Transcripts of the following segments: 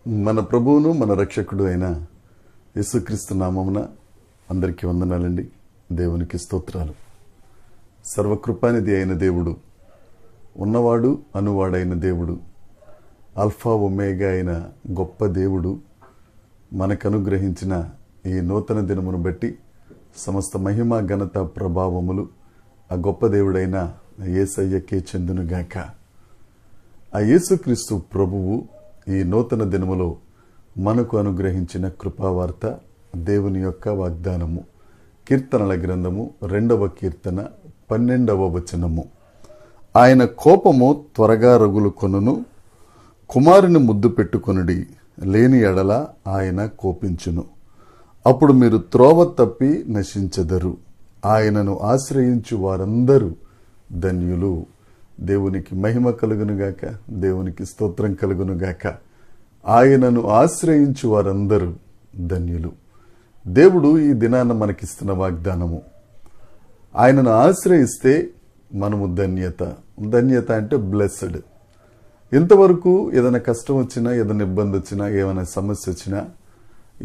మన ప్రభువును మన రక్షకుడు అయిన యేసుక్రీస్తు నామమున అందరికీ వందనాలండి. దేవునికి స్తోత్రాలు. సర్వకృపానిధి అయిన దేవుడు, ఉన్నవాడు అనువాడైన దేవుడు, ఆల్ఫా ఒమేగా అయిన గొప్ప దేవుడు మనకు అనుగ్రహించిన ఈ నూతన దినమును బట్టి సమస్త మహిమ ఘనత ప్రభావములు ఆ గొప్ప దేవుడైన యేసయ్యకే చెందునుగాక. ఆ యేసుక్రీస్తు ప్రభువు ఈ నూతన దినములో మనకు అనుగ్రహించిన కృపావార్త, దేవుని యొక్క వాగ్దానము. కీర్తనల గ్రంథము 2వ కీర్తన 12వ వచనము. ఆయన కోపము త్వరగా రగులు కొనును, కుమారుని ముద్దు పెట్టుకొనుడి, లేని ఎడల ఆయన కోపించును. అప్పుడు మీరు త్రోవ తప్పి నశించెదరు. ఆయనను ఆశ్రయించు వారందరూ ధన్యులు. దేవునికి మహిమ కలుగునుగాక, దేవునికి స్తోత్రం కలుగునుగాక. ఆయనను ఆశ్రయించు వారందరూ ధన్యులు. దేవుడు ఈ దినాన మనకిస్తున్న వాగ్దానము. ఆయనను ఆశ్రయిస్తే మనము ధన్యత అంటే బ్లెస్డ్. ఇంతవరకు ఏదైనా కష్టం వచ్చినా, ఏదైనా ఇబ్బంది వచ్చినా, ఏమైనా సమస్య వచ్చినా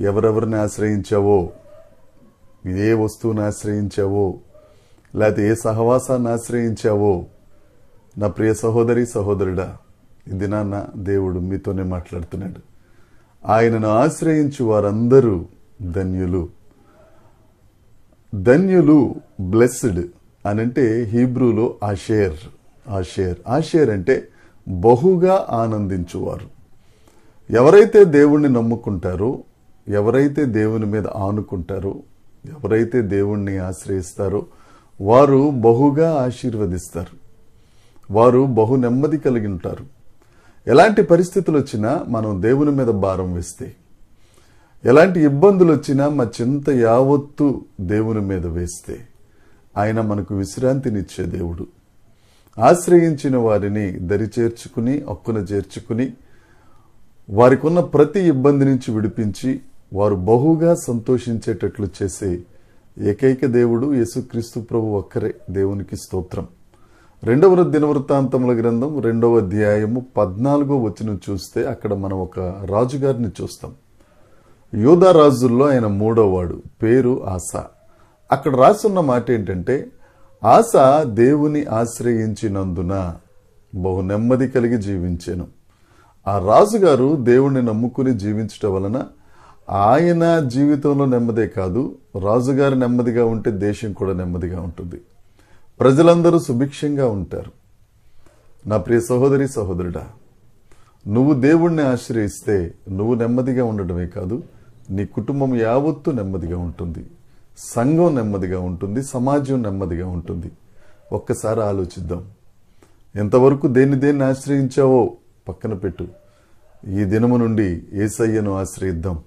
ఎవరెవరిని ఆశ్రయించావో, ఏ వస్తువుని ఆశ్రయించావో, లేకపోతే ఏ సహవాసాన్ని ఆశ్రయించావో, నా ప్రియ సహోదరి సహోదరుడా, ఈ దినాన్న దేవుడు మీతోనే మాట్లాడుతున్నాడు. ఆయనను ఆశ్రయించు వారందరూ ధన్యులు. ధన్యులు, బ్లెస్డ్ అనంటే హీబ్రూలో ఆషేర్ అంటే బహుగా ఆనందించువారు. ఎవరైతే దేవుణ్ణి నమ్ముకుంటారో, ఎవరైతే దేవుని మీద ఆనుకుంటారో, ఎవరైతే దేవుణ్ణి ఆశ్రయిస్తారో వారు బహుగా ఆశీర్వదిస్తారు. వారు బహు నెమ్మది కలిగి ఉంటారు. ఎలాంటి పరిస్థితులు వచ్చినా మనం దేవుని మీద భారం వేస్తే, ఎలాంటి ఇబ్బందులు వచ్చినా మా చింత యావత్తు దేవుని మీద వేస్తే ఆయన మనకు విశ్రాంతినిచ్చే దేవుడు. ఆశ్రయించిన వారిని దరి చేర్చుకుని, హక్కున చేర్చుకుని, వారికి ఉన్న ప్రతి ఇబ్బంది నుంచి విడిపించి వారు బహుగా సంతోషించేటట్లు చేసే ఏకైక దేవుడు యేసుక్రీస్తు ప్రభు ఒక్కరే. దేవునికి స్తోత్రం. 2వ దినవృత్తాంతముల గ్రంథం 2వ అధ్యాయము 14వ వచనం చూస్తే అక్కడ మనం ఒక రాజుగారిని చూస్తాం. యూదా రాజుల్లో ఆయన 3వ వాడు, పేరు ఆస. అక్కడ రాసున్న మాట ఏంటంటే, ఆస దేవుని ఆశ్రయించినందున బహు నెమ్మది కలిగి జీవించాను. ఆ రాజుగారు దేవుణ్ణి నమ్ముకుని జీవించటం వలన ఆయన జీవితంలో నెమ్మదే కాదు, రాజుగారు నెమ్మదిగా ఉంటే దేశం కూడా నెమ్మదిగా ఉంటుంది. ప్రజలందరూ సుభిక్షంగా ఉంటారు. నా ప్రియ సహోదరి సహోదరుడా, నువ్వు దేవుణ్ణి ఆశ్రయిస్తే నువ్వు నెమ్మదిగా ఉండడమే కాదు, నీ కుటుంబం యావత్తు నెమ్మదిగా ఉంటుంది, సంఘం నెమ్మదిగా ఉంటుంది, సమాజం నెమ్మదిగా ఉంటుంది. ఒక్కసారి ఆలోచిద్దాం. ఎంతవరకు దేన్ని ఆశ్రయించావో పక్కన పెట్టు. ఈ దినము నుండి యేసయ్యను ఆశ్రయిద్దాం.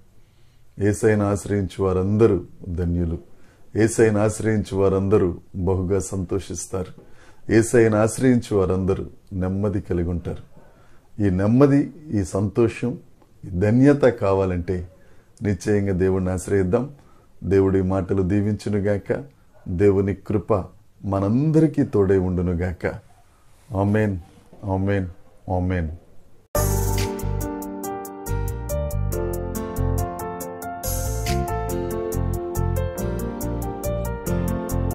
యేసయ్యను ఆశ్రయించు వారందరూ ధన్యులు. యేసయ్యను ఆశ్రయించు వారందరూ బహుగా సంతోషిస్తారు. యేసయ్యను ఆశ్రయించు వారందరూ నెమ్మది కలిగి ఉంటారు. ఈ నెమ్మది, ఈ సంతోషం, ఈ ధన్యత కావాలంటే నిశ్చయంగా దేవుడిని ఆశ్రయిద్దాం. దేవుడి మాటలు దీవించునుగాక. దేవుని కృప మనందరికీ తోడై ఉండునుగాక. ఆమేన్, ఆమేన్, ఆమేన్.